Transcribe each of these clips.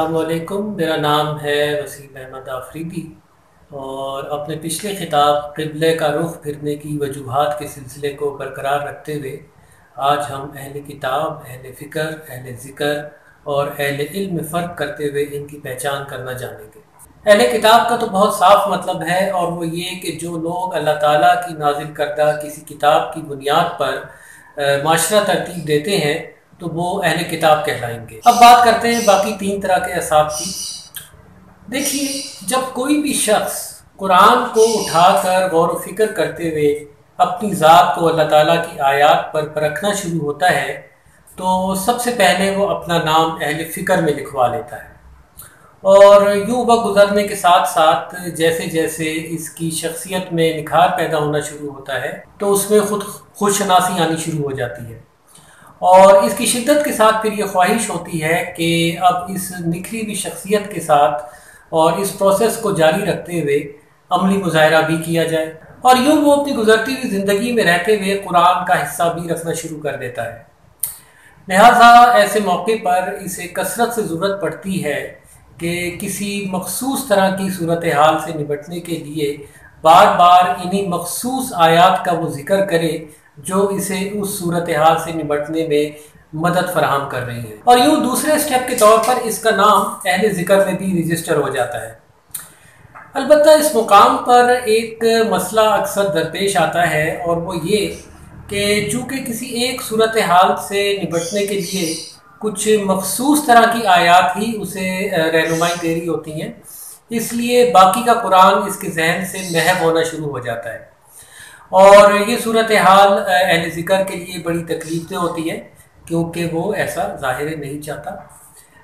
अस्सलाम वालेकुम। मेरा नाम है वसीम अहमद आफरीदी और अपने पिछले खिताब क़िबले का रुख फिरने की वजूहात के सिलसिले को बरकरार रखते हुए आज हम अहले किताब, अहले फ़िक्र, अहले ज़िक्र और अहले इल्म में फ़र्क करते हुए इनकी पहचान करना जानेंगे। अहले किताब का तो बहुत साफ मतलब है और वो ये कि जो लोग अल्लाह ताला की नाजिल करदा किसी किताब की बुनियाद पर माशरा तरतीब देते हैं तो वो अहले किताब कहलाएंगे। अब बात करते हैं बाकी तीन तरह के असाब की। देखिए, जब कोई भी शख्स कुरान को उठाकर गौर व फिक्र करते हुए अपनी ज़ात को अल्लाह ताला की आयत पर परखना शुरू होता है तो सबसे पहले वो अपना नाम अहले फ़िक्र में लिखवा लेता है और यूँ वक्त गुज़रने के साथ साथ जैसे जैसे इसकी शख्सियत में निखार पैदा होना शुरू होता है तो उसमें खुदशनासी आनी शुरू हो जाती है और इसकी शिद्दत के साथ फिर ये ख्वाहिश होती है कि अब इस निखरी हुई शख्सियत के साथ और इस प्रोसेस को जारी रखते हुए अमली मुज़ाहरा भी किया जाए और यूँ वो अपनी गुजरती हुई ज़िंदगी में रहते हुए कुरान का हिस्सा भी रखना शुरू कर देता है। लिहाजा ऐसे मौके पर इसे कसरत से ज़रूरत पड़ती है कि किसी मखसूस तरह की सूरत हाल से निपटने के लिए बार बार इन्हीं मखसूस आयात का वो जिक्र करे जो इसे उस सूरत हाल से निपटने में मदद फराहम कर रही है और यूँ दूसरे स्टेप के तौर पर इसका नाम अहले ज़िक्र में भी रजिस्टर हो जाता है। अलबत्ता इस मुकाम पर एक मसला अक्सर दरपेश आता है और वो ये कि चूँकि किसी एक सूरत हाल से निपटने के लिए कुछ मखसूस तरह की आयात ही उसे रहनुमाई दे रही होती हैं, इसलिए बाकी का कुरान इसके जहन से महव होना शुरू हो जाता है और ये सूरत हाल अहले ज़िक्र के लिए बड़ी तकलीफ देह होती है क्योंकि वो ऐसा ज़ाहिर नहीं चाहता।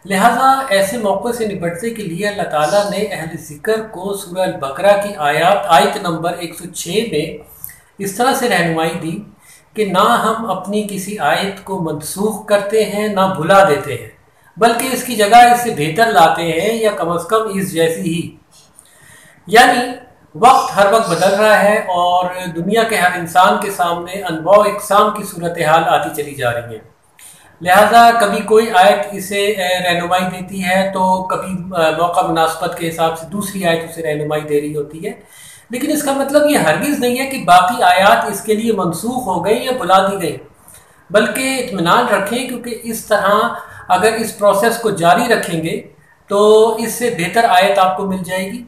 लिहाजा ऐसे मौक़े से निपटने के लिए अल्लाह ताला ने अहले ज़िक्र को सूरह अल-बकरा की आयत नंबर 106 में इस तरह से रहनुमाई दी कि ना हम अपनी किसी आयत को मनसूख करते हैं ना भुला देते हैं, बल्कि इसकी जगह इससे बेहतर लाते हैं या कम अज़ कम इस जैसी ही। यानी वक्त हर वक्त बदल रहा है और दुनिया के हर इंसान के सामने अनवाउ इक़साम की सूरत हाल आती चली जा रही है। लिहाजा कभी कोई आयत इसे रहनुमाई देती है तो कभी मौका मुनासबत के हिसाब से दूसरी आयत उसे रहनुमाई दे रही होती है, लेकिन इसका मतलब ये हरगिज़ नहीं है कि बाकी आयत इसके लिए मनसूख हो गई या भुला दी गई, बल्कि इत्मीनान रखें क्योंकि इस तरह अगर इस प्रोसेस को जारी रखेंगे तो इससे बेहतर आयत आपको मिल जाएगी।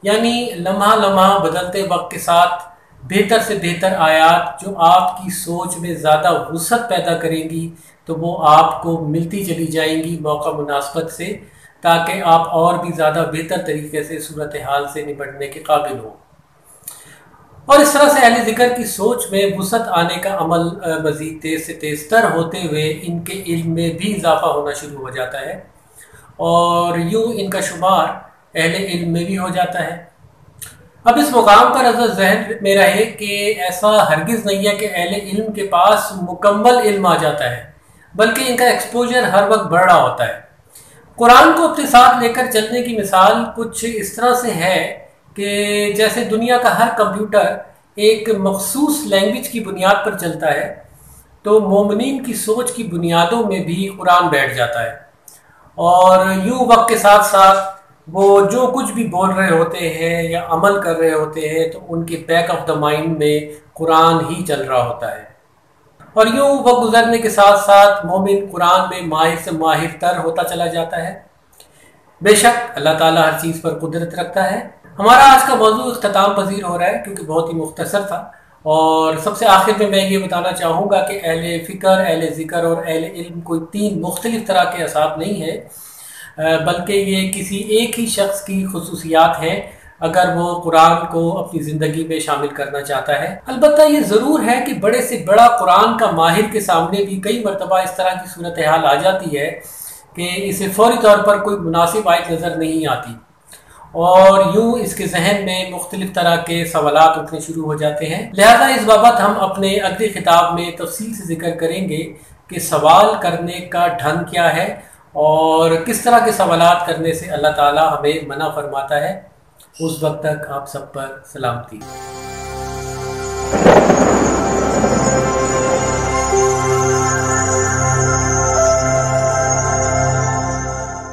यानी लम्हा लम्हा बदलते वक्त के साथ बेहतर से बेहतर आयत जो आपकी सोच में ज़्यादा वुसअत पैदा करेंगी तो वो आपको मिलती चली जाएंगी मौका मुनासबत से, ताकि आप और भी ज़्यादा बेहतर तरीके से सूरत हाल से निपटने के काबिल हो। और इस तरह से अहले ज़िक्र की सोच में वुसअत आने का अमल मज़ीद तेज़ से तेज़ तर होते हुए इनके इल्म में भी इजाफा होना शुरू हो जाता है और यूँ इनका शुमार अहले इल्म में भी हो जाता है। अब इस मुकाम पर अगर जहन में रहे कि ऐसा हरगिज़ नहीं है कि अहले इल्म के पास मुकम्मल इल्म आ जाता है, बल्कि इनका एक्सपोजर हर वक्त बढ़ रहा होता है। कुरान को अपने साथ लेकर चलने की मिसाल कुछ इस तरह से है कि जैसे दुनिया का हर कंप्यूटर एक मखसूस लैंग्वेज की बुनियाद पर चलता है तो मोमिनीन की सोच की बुनियादों में भी कुरान बैठ जाता है और यूँ वक्त के साथ साथ वो जो कुछ भी बोल रहे होते हैं या अमल कर रहे होते हैं तो उनके बैक ऑफ द माइंड में कुरान ही चल रहा होता है और यूँ वक्त गुजरने के साथ साथ मोमिन कुरान में माहिर से माहिर तर होता चला जाता है। बेशक अल्लाह ताला हर चीज़ पर कुदरत रखता है। हमारा आज का मौजू इख्तिताम पजीर हो रहा है क्योंकि बहुत ही मुख्तसर था और सबसे आखिर में मैं ये बताना चाहूँगा कि अहले फ़िक्र, अहले ज़िक्र और अहले इल्म कोई तीन मुख्तलिफ तरह के असाब नहीं है, बल्कि ये किसी एक ही शख्स की खुसूसियात हैं अगर वो कुरान को अपनी ज़िंदगी में शामिल करना चाहता है। अलबत्ता ये ज़रूर है कि बड़े से बड़ा कुरान का माहिर के सामने भी कई मरतबा इस तरह की सूरत हाल आ जाती है कि इसे फौरी तौर पर कोई मुनासिब आयत नज़र नहीं आती और यूँ इसके जहन में मुख्तलिफ तरह के सवालात उठने शुरू हो जाते हैं। लिहाजा इस बाबत हम अपने अगली खिताब में तफसील से जिक्र करेंगे कि सवाल करने का ढंग क्या है और किस तरह के सवालात करने से अल्लाह ताला हमें मना फरमाता है। उस वक्त तक आप सब पर सलामती।